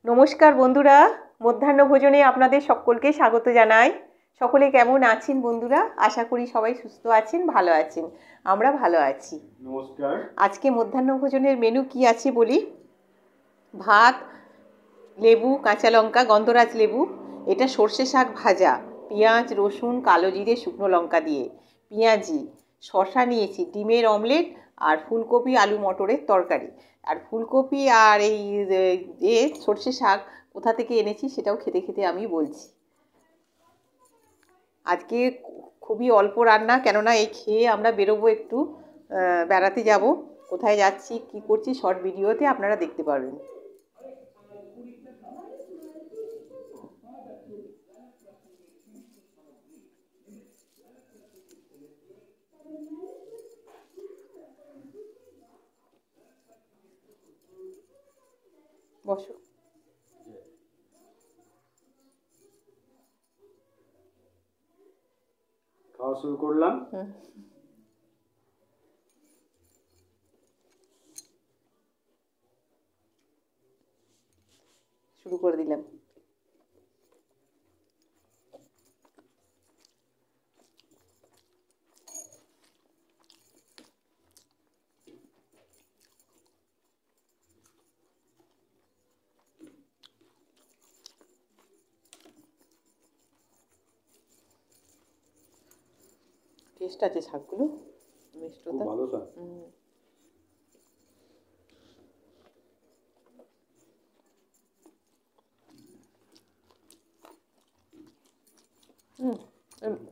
নমস্কার বন্ধুরা, মধ্যাহ্ন ভোজনে আপনাদের সকলকে স্বাগত জানাই। সকলে কেমন আছেন বন্ধুরা? আশা করি সবাই সুস্থ আছেন, ভালো আছেন। আমরা ভালো আছি। নমস্কার। আজকে মধ্যাহ্ন ভোজনের মেনু কি আছে বলি। ভাত, লেবু, কাঁচা লঙ্কা, গন্ধরাজ লেবু, এটা সর্ষে শাক ভাজা, পেঁয়াজ, রসুন, কালো জিরে, শুকনো লঙ্কা দিয়ে, পেঁয়াজি, শসা নিয়েছি, ডিমের অমলেট আর ফুলকপি আলু মটরের তরকারি। আর ফুলকপি আর এই সর্ষে শাক কোথা থেকে এনেছি সেটাও খেতে খেতে আমি বলছি। আজকে খুবই অল্প রান্না, কেননা এই খেয়ে আমরা বেরোবো একটু বেড়াতে যাব। কোথায় যাচ্ছি কি করছি শর্ট ভিডিওতে আপনারা দেখতে পারবেন। বসো। খাওয়া শুরু করলাম। শুরু করে দিলাম। টেস্ট আছে শাকগুলো, মিষ্টতা। ভালো শাক।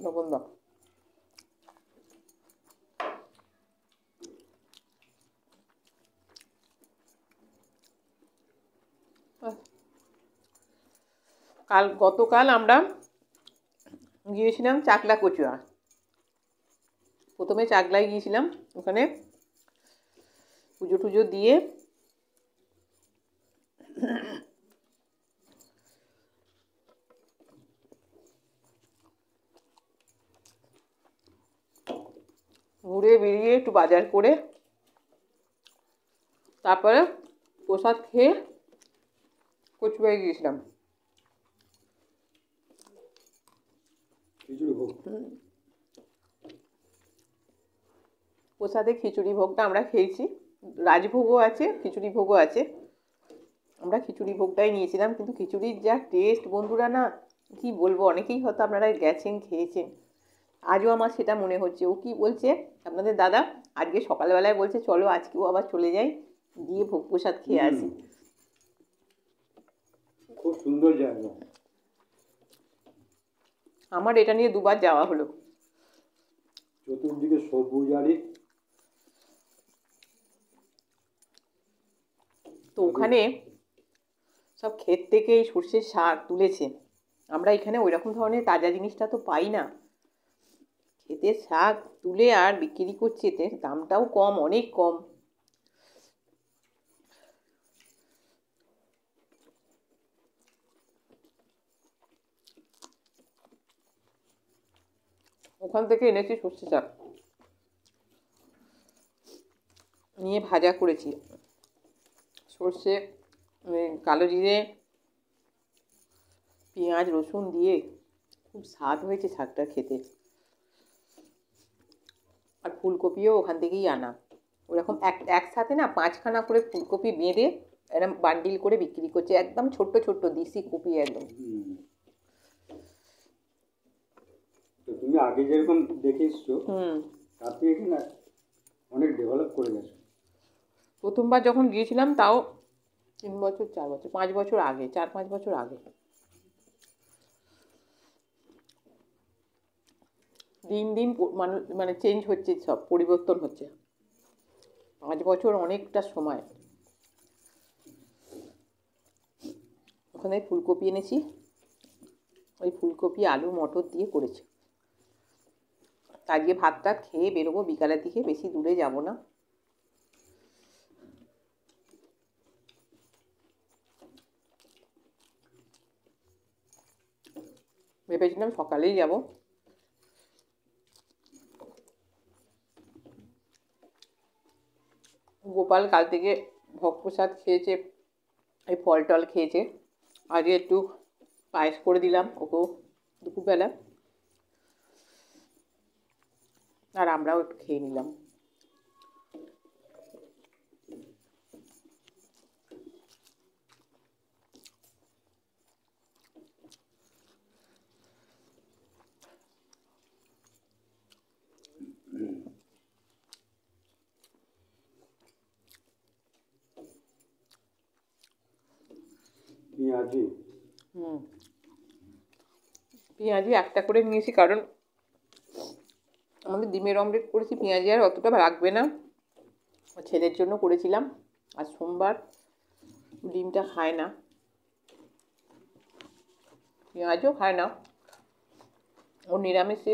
লবণ দাও। গতকাল আমরা গিয়েছিলাম চাকলা কচুয়া। প্রথমে চাকলায় গিয়েছিলাম, ওখানে পুজো টুজো দিয়ে ঘুরে বেরিয়ে একটু বাজার করে তারপরে প্রসাদ খেয়ে কচুয়ায় গিয়েছিলাম। প্রসাদে খিচুড়ি ভোগটা আমরা খেয়েছি, রাজভোগও আছে, খিচুড়ি ভোগও আছে। আমরা খিচুড়ি ভোগটাই নিয়েছিলাম, কিন্তু খিচুড়ির যা টেস্ট বন্ধুরা, না কি বলবো। অনেকেই হয়তো আপনারা গেছেন, খেয়েছেন, আজও আমার সেটা মনে হচ্ছে। ও কি বলছে আপনাদের দাদা, আজকে সকালবেলায় বলছে চলো আজকেও আবার চলে যাই, গিয়ে ভোগ প্রসাদ খেয়ে আসি। খুব সুন্দর জায়গা। আমার এটা নিয়ে দুবার যাওয়া হলো। চতুর্দিকে সবুজারি। তো ওখানে সব ক্ষেত থেকেই সর্ষের শাক তুলেছে। আমরা এখানে ওই রকম ধরনের তাজা জিনিসটা তো পাই না। ক্ষেতের শাক তুলে আর বিক্রি করছে, এতে দামটাও কম, অনেক কম। ওখান থেকে এনেছি সর্ষে শাক, নিয়ে ভাজা করেছি সর্ষে, কালো জিরে, পেঁয়াজ, রসুন দিয়ে। খুব স্বাদ হয়েছে শাকটা খেতে। আর ফুলকপিও ওখান থেকেই আনা। ওরকম একসাথে না 5খানা করে ফুলকপি বেঁধে এরকম বান্ডিল করে বিক্রি করছে, একদম ছোট্ট ছোট্ট দেশি কপি একদম। তো তুমি আগে যেরকম দেখে এসছো, তার থেকে এখানে অনেক ডেভেলপ করে গেছে। প্রথমবার যখন গিয়েছিলাম তাও 3 বছর 4 বছর 5 বছর আগে, 4-5 বছর আগে। দিন দিন মানুষ মানে চেঞ্জ হচ্ছে, সব পরিবর্তন হচ্ছে। 5 বছর অনেকটা সময়। ওখানে ফুলকপি এনেছি, ওই ফুলকপি আলু মটর দিয়ে করেছি। আজকে ভাতটা খেয়ে বেরোবো বিকালের দিকে, বেশি দূরে যাব না। ভেবেছিলাম সকালেই যাব, গোপাল কাল থেকে ভোগ প্রসাদ খেয়েছে, এই ফল টল খেয়েছে। আজকে একটু পায়েস করে দিলাম ওকেও দুপুরবেলা, আর আমরাও একটু খেয়ে নিলাম। পেঁয়াজি পেঁয়াজি একটা করে নিয়েছি, কারণ আমাদের ডিমের অমলেট করেছি, পেঁয়াজি আর অতটা লাগবে না। ছেলের জন্য করেছিলাম, আর সোমবার ডিমটা খায় না, পেঁয়াজও খায় না। ও নিরামিষে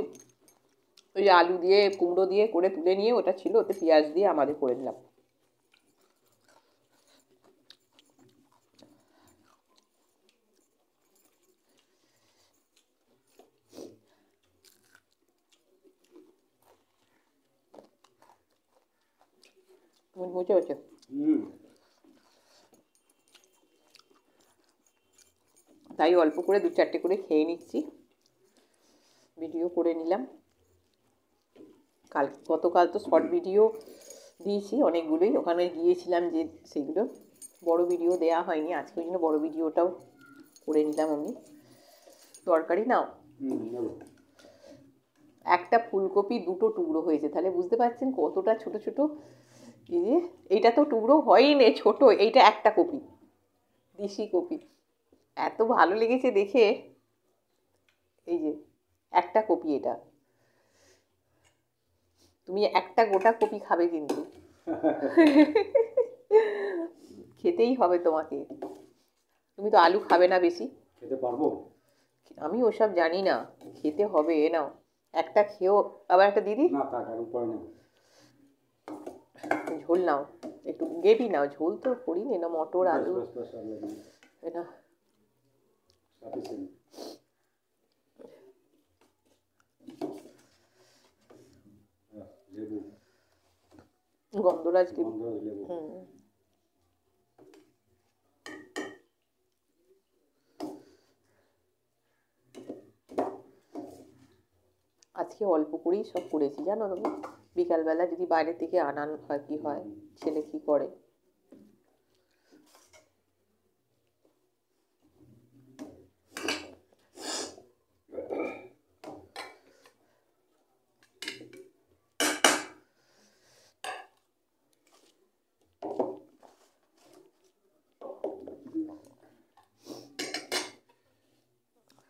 ওই আলু দিয়ে কুমড়ো দিয়ে করে তুলে নিয়ে ওটা ছিল, ওতে পেঁয়াজ দিয়ে আমাদের করে দিলাম। বুঝে হচ্ছে। তাই অল্প করে 2-4টে করে খেয়ে নিচ্ছি, ভিডিও করে নিলাম। গতকাল তো শর্ট ভিডিও দিয়েছি অনেকগুলোই, ওখানে গিয়েছিলাম যে সেগুলো বড় ভিডিও দেয়া হয়নি, আজকে ওই জন্য বড় ভিডিওটাও করে নিলাম আমি। তরকারি নাও, একটা ফুলকপি 2টো টুকরো হয়েছে, তাহলে বুঝতে পারছেন কতটা ছোট ছোট। এই যে এইটা তো টুকরো হয়নি, ছোট, এইটা একটা কপি, দেশি কপি, এত ভালো লেগেছে দেখে। এই যে একটা কপি, এটা তুমি একটা গোটা কপি খাবে কিন্তু খেতেই হবে তোমাকে, তুমি তো আলু খাবে না বেশি। খেতে পারবো? আমি ওসব জানি না, খেতে হবে। এ নাও একটা খেয়েও, আবার একটা দিদি না থাক, এখন পরে নেব। ঝোল নাও, একটু গ্রেভি নাও, ঝোল তো করিনি না, মটর আলু না। গন্ধরাজ লেবু। আজকে অল্প করেই সব করেছি জানো তুমি, বিকালবেলা যদি বাইরে থেকে আনান হয় কি হয়, ছেলে কি করে।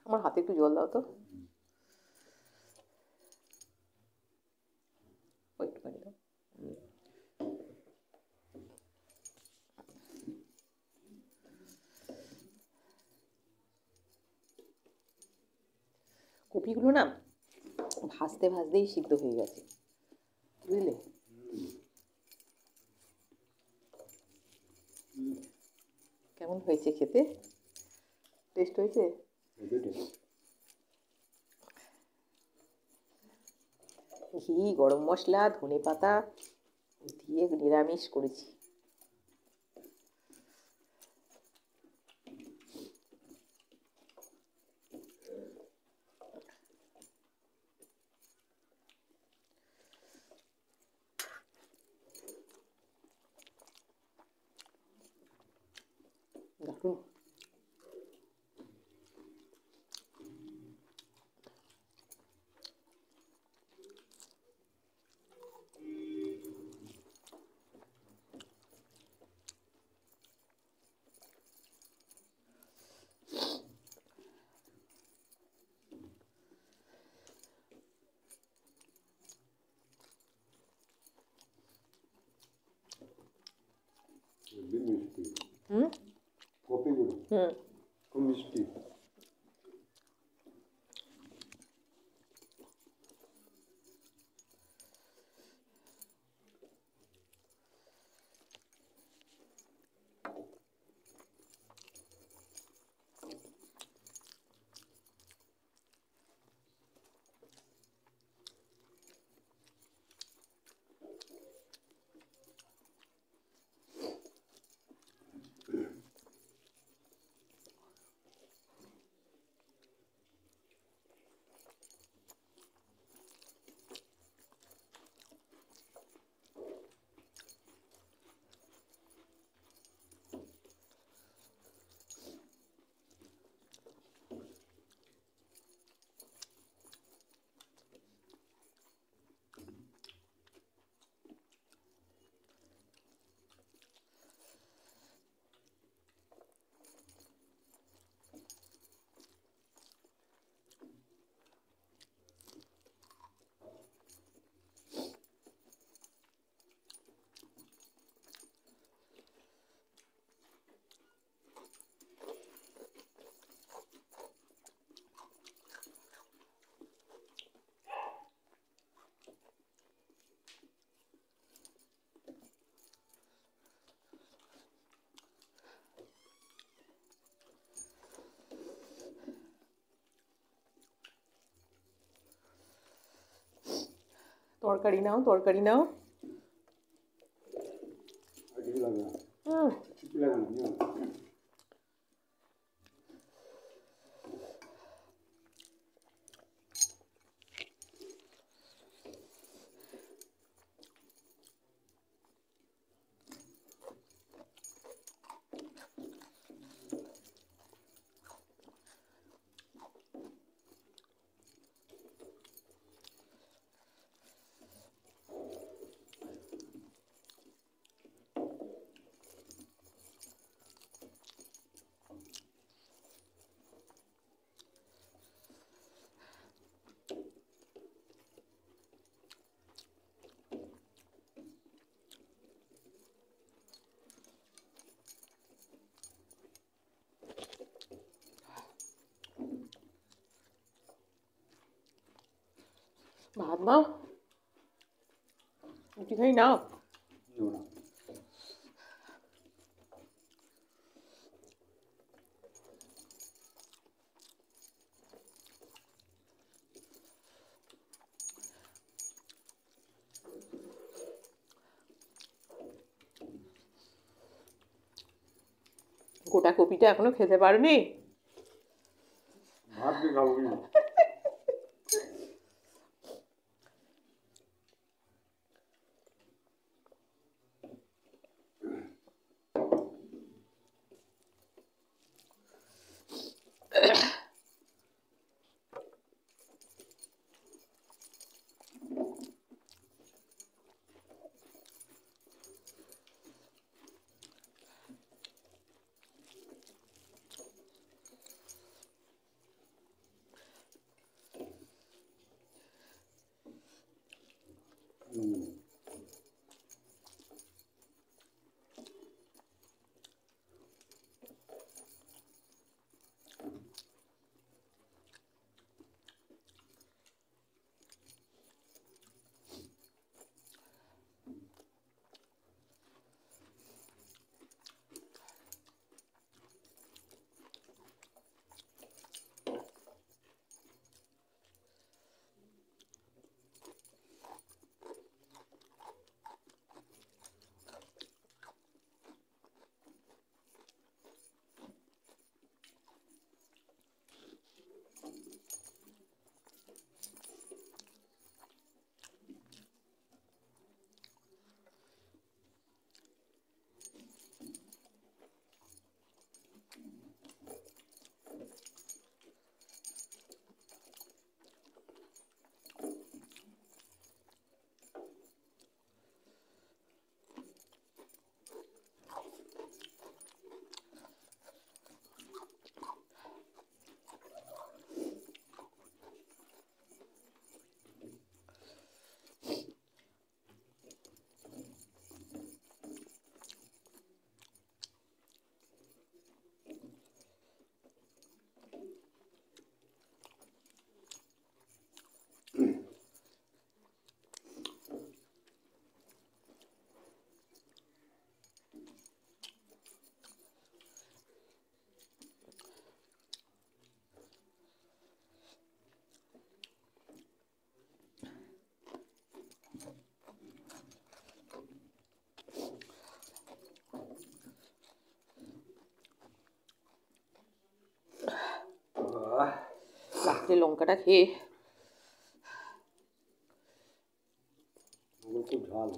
আমার হাতে একটু জল দাও তো, একটুখানি দাও। কপিগুলো না ভাজতে ভাজতেই সিদ্ধ হয়ে গেছে, বুঝলে। কেমন হয়েছে খেতে, টেস্ট হয়েছে? ঘি, গরম মশলা, ধনে পাতা দিয়ে নিরামিষ করেছি। দারুণ। কপিগুলো খুব মিষ্টি। তরকারি নাও, তরকারি নাও। আর কিছু লাগবে না, হুম, কিছু লাগবে না, নিও। ভাত নাও, রুটি খাই নাও। নিও না। গোটা কপিটা এখনো খেতে পারোনি? ভাত দিয়ে খাবো কি? লাস্টে লঙ্কাটা খেয়ে খুব ঝাল।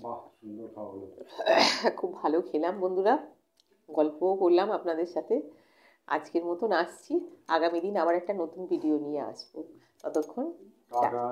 বাহ, সুন্দর খাওয়া হলো। খুব ভালো খেলাম বন্ধুরা, গল্পও করলাম আপনাদের সাথে। আজকের মতন আসছি, আগামী দিন আবার একটা নতুন ভিডিও নিয়ে আসবো। ততক্ষণ টাটা।